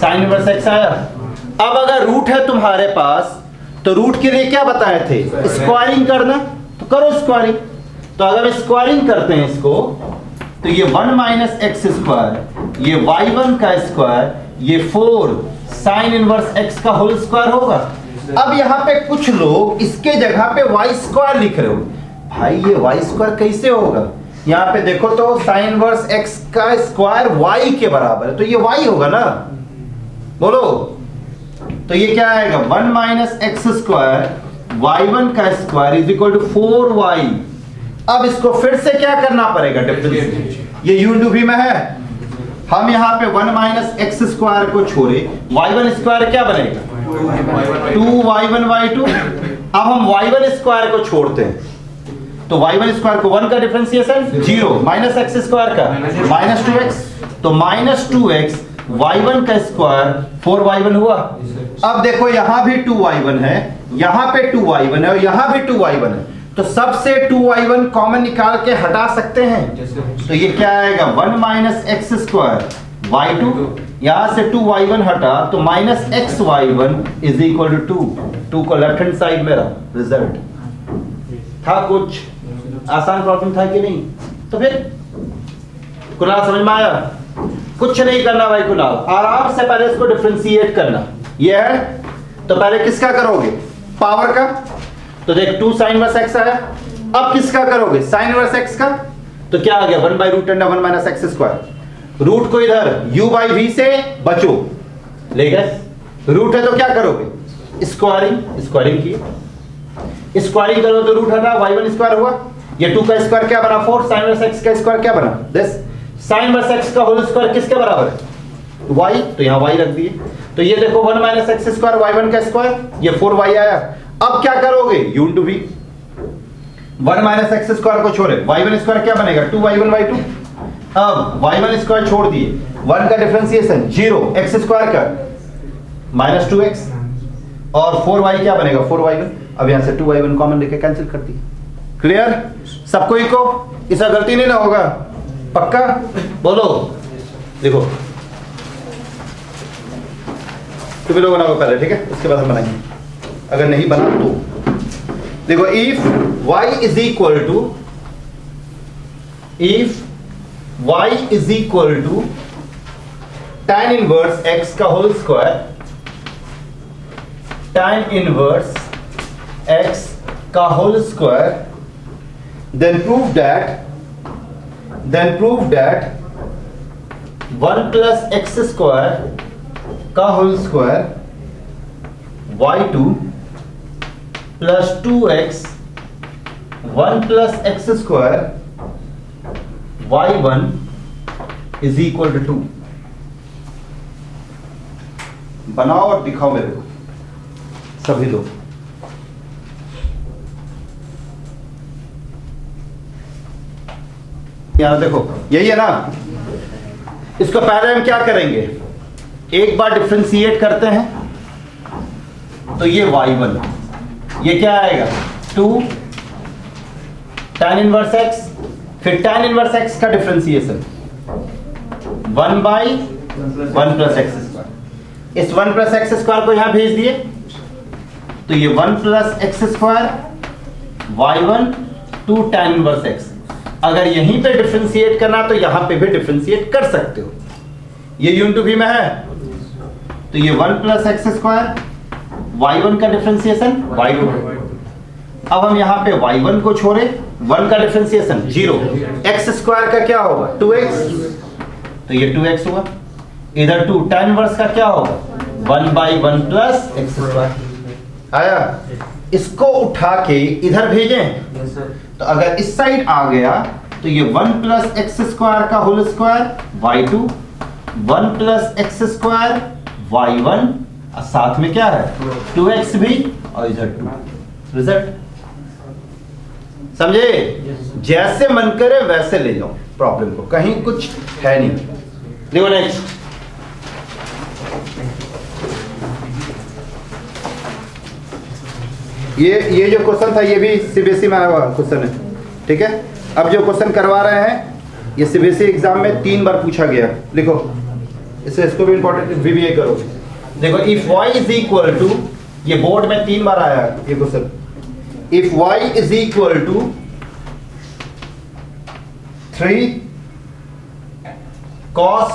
साइन इनवर्स x आया. अब अगर रूट है तुम्हारे पास तो रूट के लिए क्या बताए थे, स्क्वायरिंग करना. तो करो स्क्वायरिंग. तो अगर स्क्वायरिंग करते हैं इसको तो ये 1 माइनस एक्स स्क्वायर, ये y1 का स्क्वायर, ये 4 साइन इनवर्स x का होल स्क्वायर होगा. अब यहाँ पे कुछ लोग इसके जगह पे वाई स्क्वायर लिख रहे हो। भाई ये वाई स्क्वायर कैसे होगा? यहाँ पे देखो तो साइन इनवर्स एक्स का स्क्वायर वाई के बराबर है, तो ये वाई होगा ना, बोलो। तो ये क्या आएगा? 1 minus x square y one का square is equal to 4y। अब इसको फिर से क्या करना पड़ेगा? डिफरेंस। ये यू इंटू वी में है, हम यहाँ पे 1 माइनस एक्स स्क्वायर को छोड़े वाई वन स्क्वायर क्या बनेगा? 2y1 y2। अब हम y1 स्क्वायर को छोड़ते हैं तो y1 स्क्वायर को 1 का डिफरेंशिएशन 0, माइनस एक्स स्क्वायर का माइनस 2x, तो माइनस 2x y1 का स्क्वायर 4y1 हुआ। अब देखो यहां भी 2y1 है, यहां पे 2y1 है और यहां भी 2y1 है, तो सबसे 2y1 कॉमन निकाल के हटा सकते हैं। तो ये क्या आएगा? 1 माइनस एक्स स्क्वायर y2, यहां से 2y1 हटा तो minus x y1 is equal to 2 को लेफ्ट हैंड साइड में रहा। रिजल्ट था, कुछ आसान प्रॉब्लम था कि नहीं? तो फिर कुणाल समझ में आया? कुछ नहीं करना भाई कुणाल, आराम से पहले इसको डिफरेंशिएट करना। ये है तो पहले किसका करोगे? पावर का। तो देख 2 साइन इनवर्स एक्स आया, अब किसका करोगे? साइन इनवर्स एक्स का। तो क्या आ गया? 1 by root under 1 minus x square. Root को इधर u बाई वी से बचो ले गए, रूट है तो क्या करोगे? स्क्वायरिंग। स्क्वायरिंग की, स्क्वायरिंग करो तो रूट हटा y1 स्क्वायर हुआ, ये 2 का स्क्वायर क्या बना? 4, साइन इनवर्स x का स्क्वायर क्या बना? 10। साइन इनवर्स x का होल स्क्वायर किसके बराबर है? y, तो यहां y रख दिए। तो ये देखो 1 माइनस एक्स स्क्वायर y1 का स्क्वायर, ये 4y आया। अब क्या करोगे? u into v। 1 minus x square को छोड़े y1 स्क्वायर क्या बनेगा? 2y1 y2। अब y1 स्क्वायर छोड़ दिए, 1 का डिफरेंशिएशन 0, x स्क्वायर का माइनस 2x और 4y क्या बनेगा? 4y1। अब यहां से 2y1 कॉमन लेके कैंसिल कर दिए। क्लियर? सबको इको, इसका गलती नहीं ना होगा? पक्का? बोलो। देखो तुम लोग बनाओ पहले, ठीक है? उसके बाद हम बनाएंगे, अगर नहीं बना तो। देखो if y is equal to, if y is equal to tan inverse x का whole square, tan inverse x का whole square, then prove that 1 plus x square का whole square y2 plus 2x 1 plus x square y1 is equal to 2। बनाओ और दिखाओ मेरे को सभी लोग। यहां देखो यही है ना, इसको पहले हम क्या करेंगे? एक बार डिफरेंशिएट करते हैं तो ये y1, ये क्या आएगा? 2 tan इनवर्स x, फिर tan इनवर्स x का differentiation 1 by 1 plus x square. इस 1 प्लस एक्स स्क्वायर को यहां भेज दिए तो ये 1 plus x square y1 2 tan inverse x। अगर यहीं पे डिफरेंशिएट करना तो यहां पे भी डिफरेंशिएट कर सकते हो। ये u इंटू वी में है तो ये 1 प्लस एक्स स्क्वायर y1 का डिफरेंशिएशन y2। अब हम यहां पे y1 को छोड़े, 1 का डिफरेंशिएशन 0, x स्क्वायर का क्या होगा? 2x, तो ये 2x हुआ। इधर 2 tan इनवर्स का क्या होगा? 1 बाई 1 प्लस एक्स स्क्वायर आया। इसको उठा के इधर भेजें तो अगर इस साइड आ गया तो ये 1 प्लस एक्स स्क्वायर का whole square y2, 1 plus x square y1 और साथ में क्या है? 2x भी और इधर 2। रिजल्ट समझे? जैसे मन करे वैसे ले जाओ प्रॉब्लम को, कहीं कुछ है नहीं। देखो नेक्स्ट, ये जो क्वेश्चन था ये भी सीबीएसई में आया हुआ क्वेश्चन है, ठीक है? अब जो क्वेश्चन करवा रहे हैं ये सीबीएसई एग्जाम में 3 बार पूछा गया। लिखो इसको भी इंपॉर्टेंट वीवीए करो। देखो if y is equal to, ये बोर्ड में 3 बार आया है ये question. If y is equal to 3 cos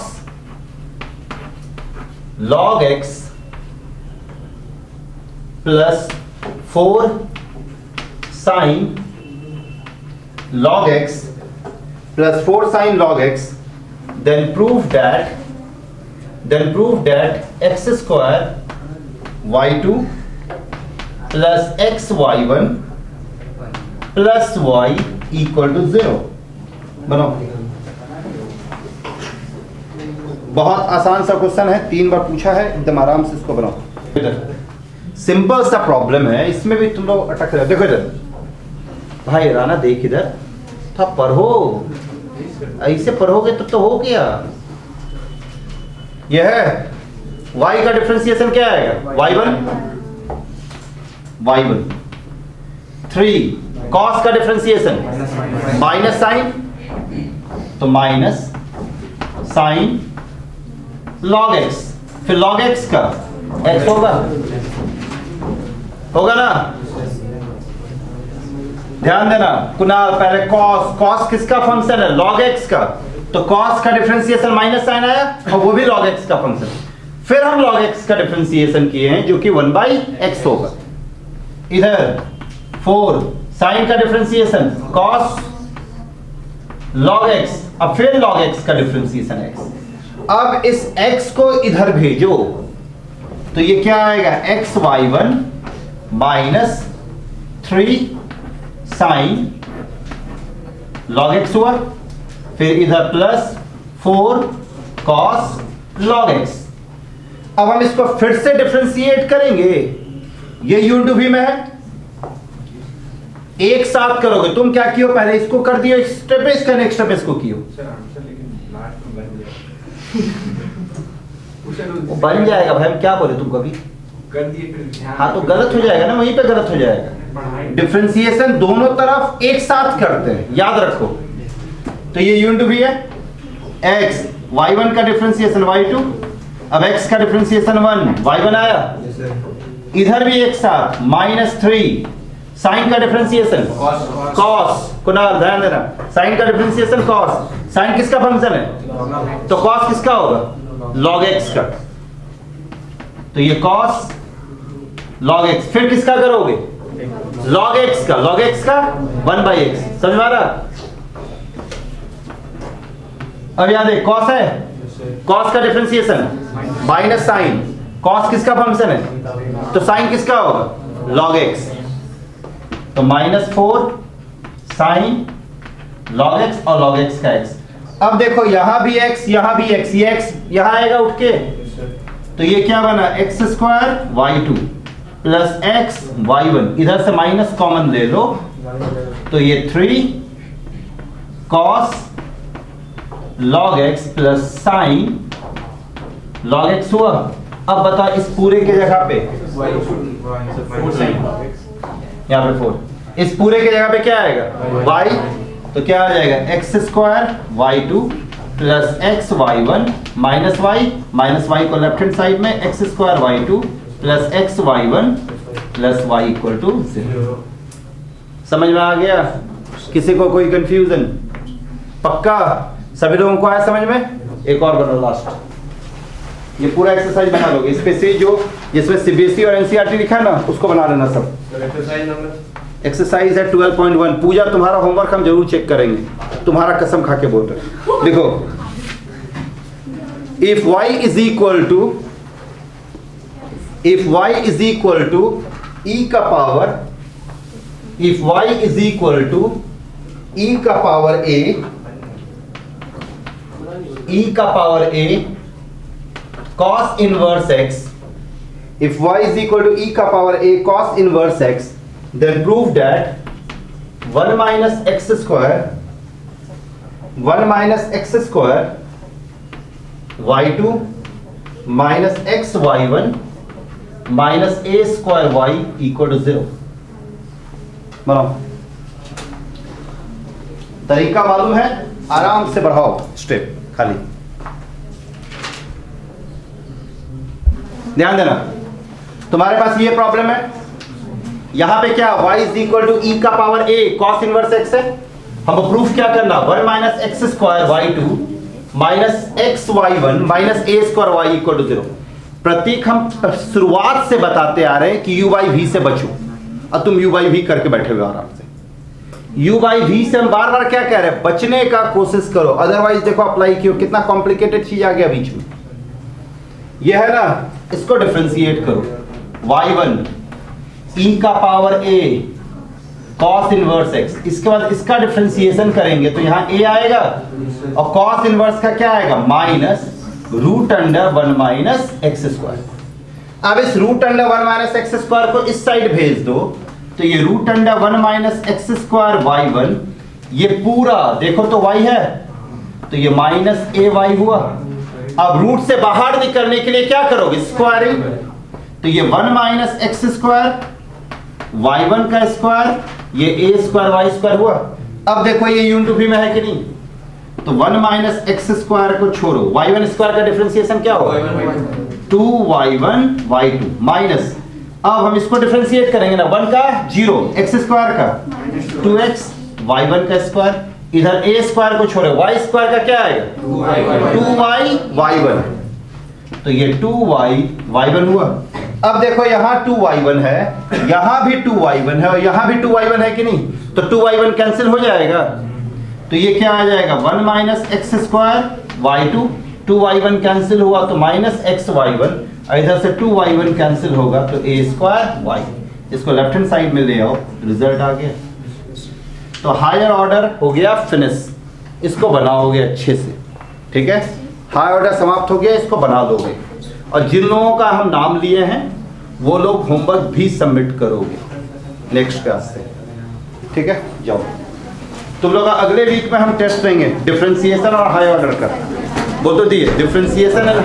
log x plus 4 sine log x plus 4 sin log x, then prove that x square y2 plus x y1 plus y equal to 0। बनाओ। बहुत आसान सा question है, 3 बार पूछा है, एकदम आराम से इसको बनाओ। सिंपल सा प्रॉब्लम है, इसमें भी तुम लोग अटक रहे हो। देखो इधर भाई राना, देख इधर था, पढ़ो, ऐसे पढ़ोगे तो हो गया। यह है y का डिफरेंशिएशन क्या आएगा, y1 3 cos का डिफरेंशिएशन माइनस साइन, तो माइनस साइन log x, फिर log x का x होगा ना। ध्यान देना कुणाल, पहले cos किसका फंक्शन है, log x का, तो cos का डिफरेंशिएशन माइनस साइन आया और वो भी log x का फंक्शन। फिर हम log x का डिफरेंशिएशन किए हैं जो कि 1/x होगा। इधर 4 साइन का डिफरेंशिएशन cos log x, अब फिर log x का डिफरेंशिएशन x। अब इस x को इधर भेजो तो ये क्या आएगा, x y1 minus 3 sine log x हुआ, फिर इधर प्लस 4 cos log x। अब हम इसको फिर से डिफरेंशिएट करेंगे, ये u इंटू v में है, एक साथ करोगे। तुम क्या कियो, पहले इसको कर दियो एक स्टेप पे, इसका नेक्स्ट स्टेप इसको कियो, वो बन जाएगा भाई। हम क्या बोले तुमको अभी कर दिए फिर, हाँ तो गलत हो जाएगा ना, वहीं पे गलत हो जाएगा। डिफरेंशिएशन दोनों तरफ एक साथ करते हैं, याद रखो। तो ये u इंटू v है, x y1 का डिफरेंशिएशन y2, अब x का डिफरेंशिएशन 1 y1 आया, इधर भी एक साथ माइनस 3 साइन का डिफरेंशिएशन cos, कुणाल ध्यान देना, साइन का डिफरेंशिएशन cos, साइन किसका फंक्शन है, तो cos किसका होगा, log x का, तो ये cos log x, फिर किसका करोगे, log x का 1/x, समझ में आ रहा। अब याद है cos है, cos का डिफरेंशिएशन माइनस साइन, cos किसका फंक्शन है, तो साइन किसका होगा, log x, तो -4 साइन log x और log x का x। अब देखो यहां भी x, यहां भी x, ये x यहां आएगा उठ के, तो ये क्या बना, x square y2 plus x y1, इधर से माइनस कॉमन ले लो, तो ये 3 cos log x plus sign log x हुआ। अब बता इस पूरे के जगह पे, यहाँ पे 4, इस पूरे के जगह पे क्या आएगा, y, तो क्या आ जाएगा, x square y2 plus x y1 minus y को लेफ्ट हैंड साइड में, x square y2 plus x y1 plus y equal to 0। समझ में आ गया, किसी को कोई कंफ्यूजन, पक्का सभी लोगों को आया समझ में। एक और बनो लास्ट, ये पूरा एक्सरसाइज बना लोगे, इस पे से जो जिसमें सीबीएसई और एनसीईआरटी लिखा है ना उसको बना लेना सब। एक्सरसाइज है 12.1। पूजा तुम्हारा होमवर्क हम जरूर चेक करेंगे, तुम्हारा कसम खा के बोल रहे। देखो, if y is equal to e का power, if y is equal to e का power a cos inverse x, if y is equal to e का power a cos inverse x, then prove that 1 minus x square y2 minus x y1 minus a square y equal to 0। बनाओ, तरीका मालूम है, आराम से बढ़ाओ step खाली। ध्यान देना, तुम्हारे पास ये प्रॉब्लम है, यहां पे क्या y is equal to e का power a cos inverse x है। हम प्रूफ क्या करना, 1 minus x square y2 minus x y1 minus a square y equal to 0। Pratik हम शुरुआत से बताते आ रहे हैं कि u बाई वी से बचो, और तुम u बाई वी करके बैठे हुए आराम से। u बाई वी से हम बार बार क्या कह रहे हैं, बचने का कोशिश करो, अदरवाइज देखो अप्लाई किया कितना कॉम्प्लिकेटेड चीज आ गया बीच में। यह है ना, इसको डिफरेंशिएट करो, y1 e का power a cos inverse x, इसके बाद इसका डिफरेंशिएशन करेंगे तो यहाँ a आएगा, और cos इनवर्स का क्या आएगा, minus root under 1 minus x square. अब इस root under 1 minus x square को इस साइड भेज दो, तो ये root under 1 minus x square y1, ये पूरा देखो तो y है, तो ये माइनस ए वाई हुआ। अब रूट से बाहर निकलने के लिए क्या करोगे, स्क्वायरिंग, तो ये 1 माइनस एक्स स्क्वायर y1 का स्क्वायर, ये ए स्क्वायर वाई स्क्वायर हुआ। अब देखो ये यूनिट भी में है कि नहीं, तो 1 माइनस एक्स स्क्वायर को छोड़ो, y1 स्क्वायर का डिफरेंशिएशन क्या होगा, 2y1 y2 माइनस, अब हम इसको डिफरेंशिएट करेंगे ना, 1 का 0, एक्स स्क्वायर का 2x, y1 का स्क्वायर, इधर a स्क्वायर को छोड़ो, y स्क्वायर का क्या आएगा, 2y y1, तो ये 2y y1 हुआ। अब देखो यहाँ 2y1 है, यहाँ भी 2y1 है, और यहाँ भी 2y1 है कि नहीं, तो 2y1 कैंसिल हो जाएगा, तो ये क्या आ जाएगा, 1 minus x square y2, 2y1 cancel हुआ तो माइनस एक्स y1, इधर से 2y1 कैंसिल होगा तो a स्क्वायर y। इसको लेफ्ट हैंड साइड में ले आओ, रिजल्ट आ गया। तो हायर ऑर्डर हो गया फिनिश, इसको बनाओगे अच्छे से, ठीक है, हायर ऑर्डर समाप्त हो गया, इसको बना दोगे, और जिन लोगों का हम नाम लिए हैं वो लोग होमवर्क भी सबमिट करोगे नेक्स्ट क्लास से, ठीक है। जाओ तुम लोग, अगले वीक में हम टेस्ट देंगे डिफरेंशिएशन और हाई ऑर्डर का, वो तो दिए डिफरेंशिएशन एंड